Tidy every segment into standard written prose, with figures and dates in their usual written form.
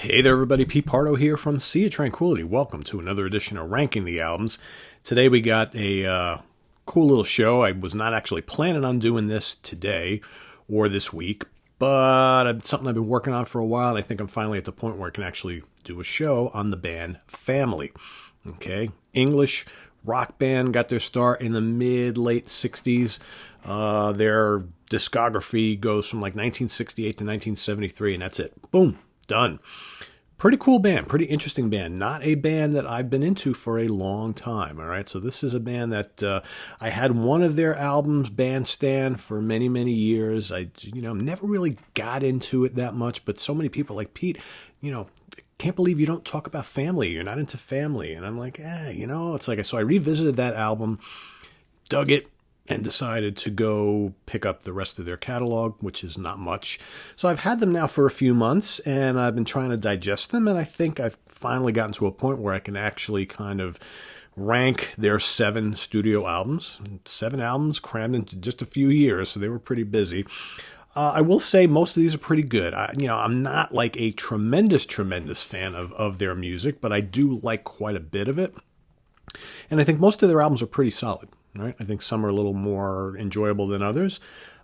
Hey there, everybody. Pete Pardo here from Sea of Tranquility. Welcome to another edition of Ranking the Albums. Today we got a cool little show. I was not actually planning on doing this today or this week, but it's something I've been working on for a while, and I think I'm finally at the point where I can actually do a show on the band Family. Okay, English rock band, got their start in the mid-late 60s. Their discography goes from like 1968 to 1973, and that's it. Boom. Done. Pretty cool band, pretty interesting band. Not a band that I've been into for a long time, all right? So this is a band that I had one of their albums, Bandstand, for many, many years. I never really got into it that much, but so many people are like, Pete, can't believe you don't talk about Family. You're not into Family. And I'm like, it's like, so I revisited that album, dug it, and decided to go pick up the rest of their catalog, which is not much. So I've had them now for a few months, and I've been trying to digest them, and I think I've finally gotten to a point where I can actually kind of rank their 7 studio albums. 7 albums crammed into just a few years, so they were pretty busy. I will say most of these are pretty good. I'm not like a tremendous fan of their music, but I do like quite a bit of it. And I think most of their albums are pretty solid. Right? I think some are a little more enjoyable than others.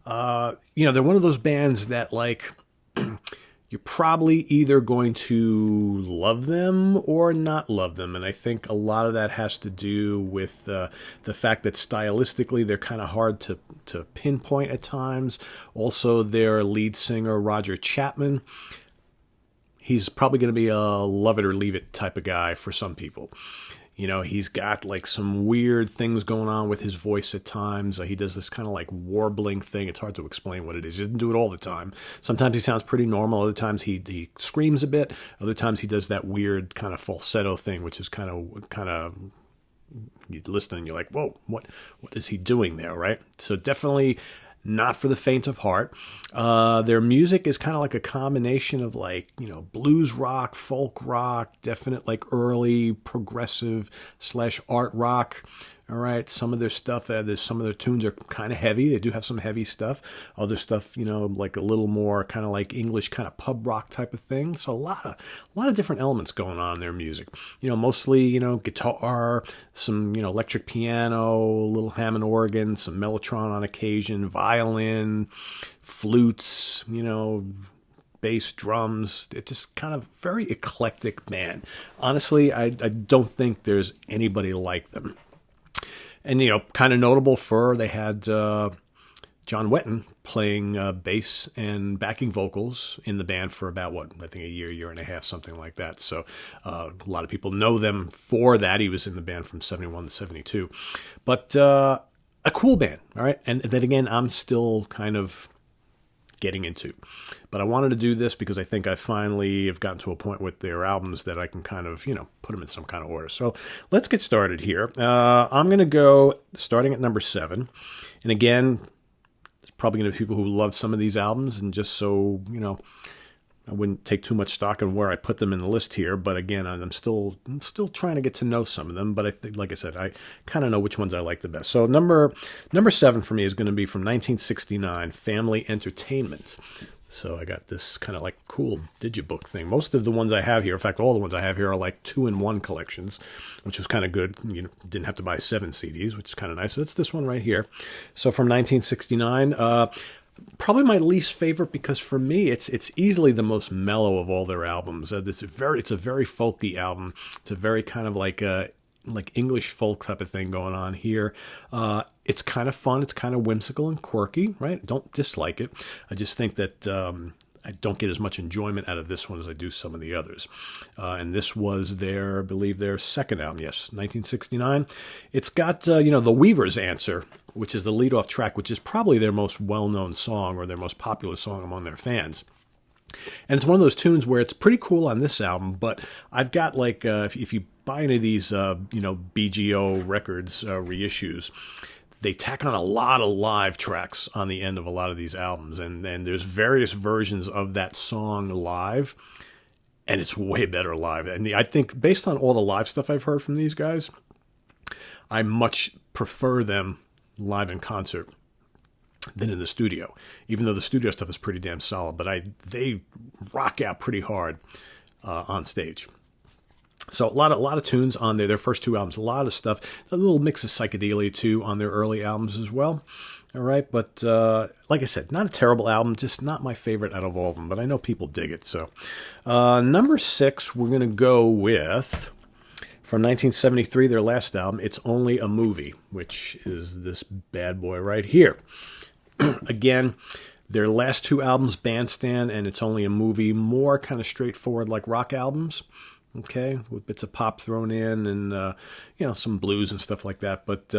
They're one of those bands that, like, you're probably either going to love them or not love them. And I think a lot of that has to do with the fact that stylistically they're kind of hard to pinpoint at times. Also, their lead singer, Roger Chapman, he's probably going to be a love it or leave it type of guy for some people. He's got like some weird things going on with his voice at times. He does this kind of like warbling thing. It's hard to explain what it is. He doesn't do it all the time. Sometimes he sounds pretty normal. Other times he screams a bit. Other times he does that weird kind of falsetto thing, which is kind of you listen and you're like, whoa, what is he doing there, right? So definitely not for the faint of heart. Their music is kind of like a combination of blues rock, folk rock, definite like early progressive / art rock. All right. Some of their stuff, some of their tunes are kind of heavy. They do have some heavy stuff. Other stuff, like a little more kind of like English kind of pub rock type of thing. So a lot of different elements going on in their music. Mostly, guitar, some, electric piano, a little Hammond organ, some mellotron on occasion, violin, flutes, bass, drums. It's just kind of very eclectic band. Honestly, I don't think there's anybody like them. And, kind of notable they had John Wetton playing bass and backing vocals in the band for about, I think a year and a half, something like that. So a lot of people know them for that. He was in the band from 71 to 72. But a cool band, all right? And then again, I'm still kind of getting into. But I wanted to do this because I think I finally have gotten to a point with their albums that I can kind of, put them in some kind of order. So let's get started here. I'm going to go starting at number 7. And again, there's probably going to be people who love some of these albums, and just so, I wouldn't take too much stock in where I put them in the list here. But again, I'm still trying to get to know some of them. But I think, like I said, I kind of know which ones I like the best. So number 7 for me is going to be from 1969, Family Entertainment. So I got this kind of like cool digibook thing. Most of the ones I have here, in fact, all the ones I have here are like 2-in-1 collections, which was kind of good. You didn't have to buy 7 CDs, which is kind of nice. So it's this one right here. So from 1969, probably my least favorite because for me, it's easily the most mellow of all their albums. It's a very folky album. It's a very kind of like English folk type of thing going on here. It's kind of fun. It's kind of whimsical and quirky, right? Don't dislike it. I just think that I don't get as much enjoyment out of this one as I do some of the others. And this was I believe their second album. Yes, 1969. It's got, The Weaver's Answer, which is the lead-off track, which is probably their most well-known song or their most popular song among their fans. And it's one of those tunes where it's pretty cool on this album, but I've got if you buy any of these, BGO records reissues, they tack on a lot of live tracks on the end of a lot of these albums, and there's various versions of that song live, and it's way better live. And I think based on all the live stuff I've heard from these guys, I much prefer them live in concert than in the studio, even though the studio stuff is pretty damn solid. But they rock out pretty hard on stage. So a lot of tunes on there. Their first two albums, a lot of stuff. A little mix of psychedelia too on their early albums as well. All right, but like I said, not a terrible album, just not my favorite out of all of them. But I know people dig it. So number 6, we're gonna go with from 1973, their last album. It's Only a Movie, which is this bad boy right here. Again, their last two albums, Bandstand and It's Only a Movie, more kind of straightforward like rock albums. Okay, with bits of pop thrown in and, some blues and stuff like that. But,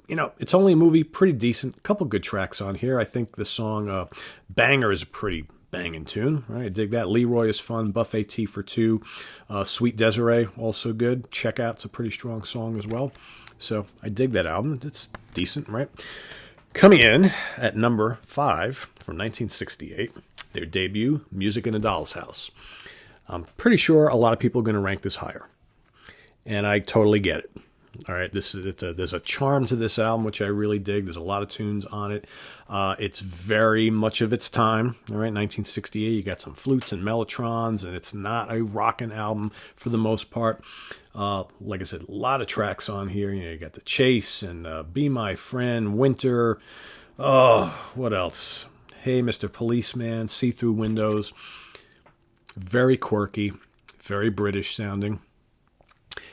It's Only a Movie, pretty decent. A couple good tracks on here. I think the song Banger is a pretty banging tune. Right? I dig that. Leroy is fun. Buffet Tea for Two. Sweet Desiree, also good. Check Out's a pretty strong song as well. So I dig that album. It's decent, right? Coming in at number 5 from 1968, their debut, Music in a Doll's House. I'm pretty sure a lot of people are going to rank this higher, and I totally get it. All right, there's a charm to this album, which I really dig. There's a lot of tunes on it. It's very much of its time. All right, 1968, you got some flutes and mellotrons, and it's not a rockin' album for the most part. Like I said, a lot of tracks on here. You got The Chase and Be My Friend, Winter. Oh, what else? Hey, Mr. Policeman, See Through Windows. Very quirky, very British sounding.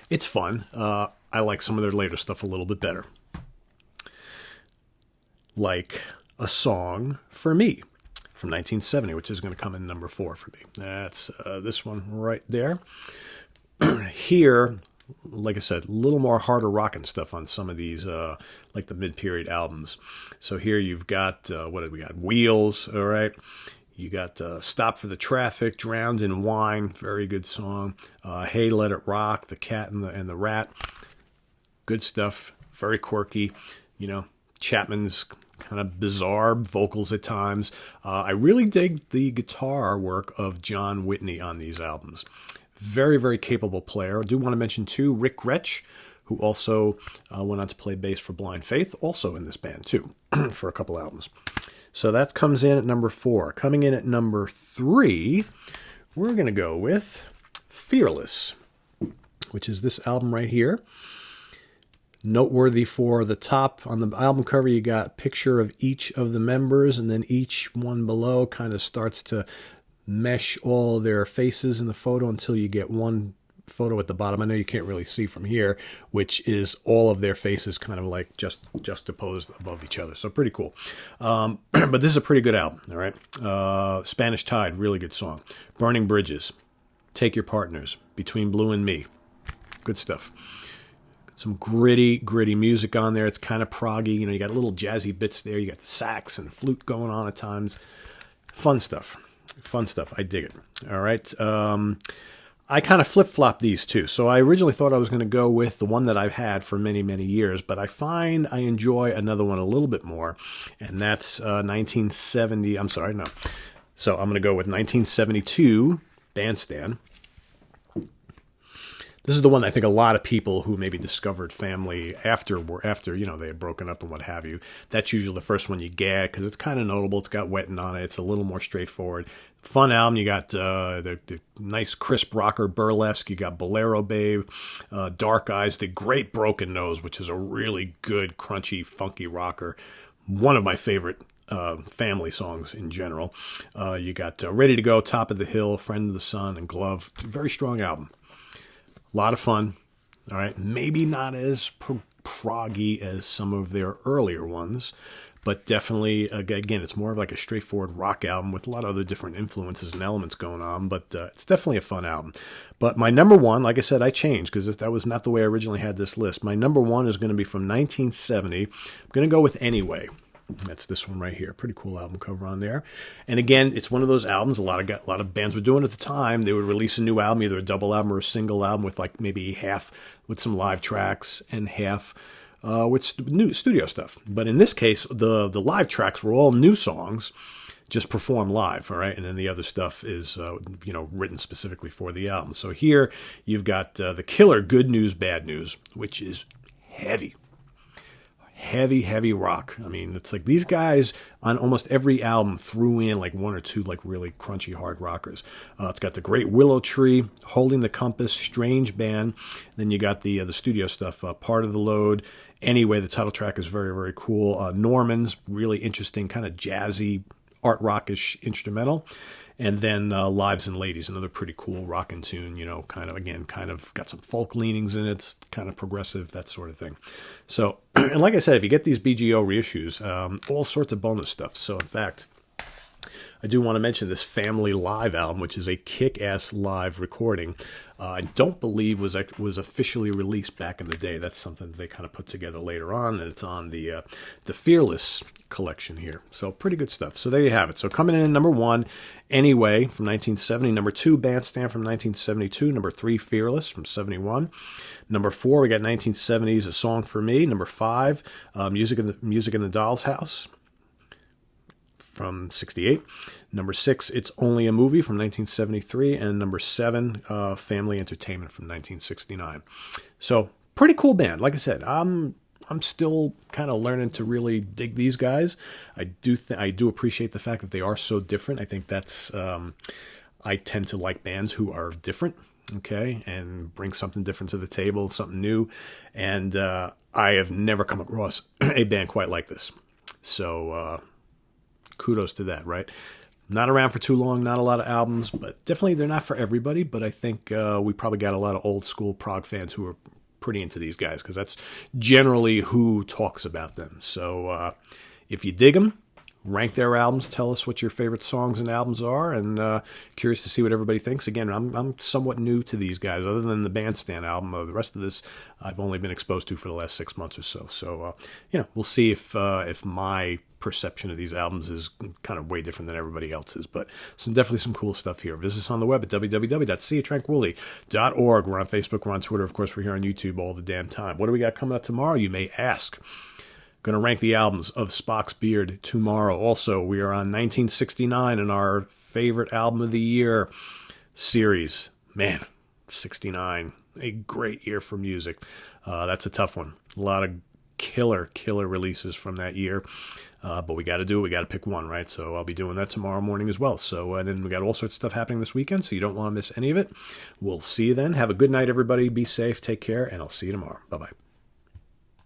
It's fun. I like some of their later stuff a little bit better. Like A Song for Me from 1970, which is going to come in number 4 for me. That's this one right there. Here, like I said, a little more harder rockin' stuff on some of these, like the mid-period albums. So here you've got, what have we got? Wheels, all right? You got Stop for the Traffic, Drowned in Wine, very good song. Hey, Let It Rock, The Cat and the Rat. Good stuff, very quirky. Chapman's kind of bizarre vocals at times. I really dig the guitar work of John Whitney on these albums. Very, very capable player. I do want to mention, too, Rick Gretsch, who also went on to play bass for Blind Faith, also in this band, too, for a couple albums. So that comes in at number 4. Coming in at number 3, we're going to go with Fearless, which is this album right here. Noteworthy for the top. On the album cover, you got a picture of each of the members, and then each one below kind of starts to mesh all their faces in the photo until you get one photo at the bottom. I know you can't really see from here, which is all of their faces kind of like just juxtaposed above each other. So pretty cool. But this is a pretty good album, all right? Spanish Tide, really good song. Burning Bridges, Take Your Partners, Between Blue and Me. Good stuff. Some gritty music on there. It's kind of proggy. You got little jazzy bits there. You got the sax and flute going on at times. Fun stuff. I dig it. All right. I kind of flip-flop these two. So I originally thought I was going to go with the one that I've had for many, many years, but I find I enjoy another one a little bit more, and that's 1970. I'm sorry, no. So I'm going to go with 1972, Bandstand. This is the one I think a lot of people who maybe discovered Family after they had broken up and what have you. That's usually the first one you get because it's kind of notable. It's got Wettin' on it. It's a little more straightforward. Fun album. You got the nice crisp rocker Burlesque. You got Bolero Babe, Dark Eyes, the great Broken Nose, which is a really good, crunchy, funky rocker. One of my favorite Family songs in general. You got Ready to Go, Top of the Hill, Friend of the Sun, and Glove. Very strong album. A lot of fun, all right? Maybe not as proggy as some of their earlier ones, but definitely, again, it's more of like a straightforward rock album with a lot of other different influences and elements going on, but it's definitely a fun album. But my number 1, like I said, I changed because that was not the way I originally had this list. My number 1 is going to be from 1970. I'm going to go with Anyway. That's this one right here. Pretty cool album cover on there. And again, it's one of those albums a lot of bands were doing at the time. They would release a new album, either a double album or a single album with like maybe half with some live tracks and half with new studio stuff. But in this case, the live tracks were all new songs, just performed live, all right? And then the other stuff is written specifically for the album. So here you've got The Killer, Good News, Bad News, which is heavy. heavy rock. I mean, it's like these guys on almost every album threw in like one or two like really crunchy hard rockers. It's got the Great Willow Tree, Holding the Compass, Strange Band. Then you got the studio stuff, Part of the Load. Anyway, the title track is very cool. Norman's really interesting, kind of jazzy, art rockish instrumental. And then Lives and Ladies, another pretty cool rockin' tune, kind of got some folk leanings in it. It's kind of progressive, that sort of thing. So, and like I said, if you get these BGO reissues, all sorts of bonus stuff. So, in fact, I do want to mention this Family Live album, which is a kick-ass live recording. I don't believe was officially released back in the day. That's something that they kind of put together later on, and it's on the Fearless collection here. So pretty good stuff. So there you have it. So coming in at number 1, Anyway from 1970. Number 2, Bandstand from 1972. Number 3, Fearless from 71. Number 4, we got 1970s, A Song for Me. Number 5, Music in the Doll's House from 68. Number 6, It's Only a Movie from 1973. And number 7, Family Entertainment from 1969. So pretty cool band. Like I said, I'm still kind of learning to really dig these guys. I do appreciate the fact that they are so different. I think that's I tend to like bands who are different, okay, and bring something different to the table, something new. And I have never come across a band quite like this. So kudos to that, right? Not around for too long, not a lot of albums, but definitely they're not for everybody. But I think we probably got a lot of old school prog fans who are pretty into these guys because that's generally who talks about them. So if you dig them, rank their albums, tell us what your favorite songs and albums are, and curious to see what everybody thinks. Again, I'm somewhat new to these guys, other than the Bandstand album. The rest of this I've only been exposed to for the last 6 months or so. So we'll see if my perception of these albums is kind of way different than everybody else's, but definitely some cool stuff here. Visit us on the web at www.seatranquility.org. We're on Facebook, we're on Twitter, of course, we're here on YouTube all the damn time. What do we got coming up tomorrow, you may ask? Going to rank the albums of Spock's Beard tomorrow. Also, we are on 1969 in our favorite album of the year series. Man, 69, a great year for music. That's a tough one. A lot of killer releases from that year. But we got to do it. We got to pick one, right? So I'll be doing that tomorrow morning as well. So and then we got all sorts of stuff happening this weekend, so you don't want to miss any of it. We'll see you then. Have a good night, everybody. Be safe. Take care, and I'll see you tomorrow. Bye-bye.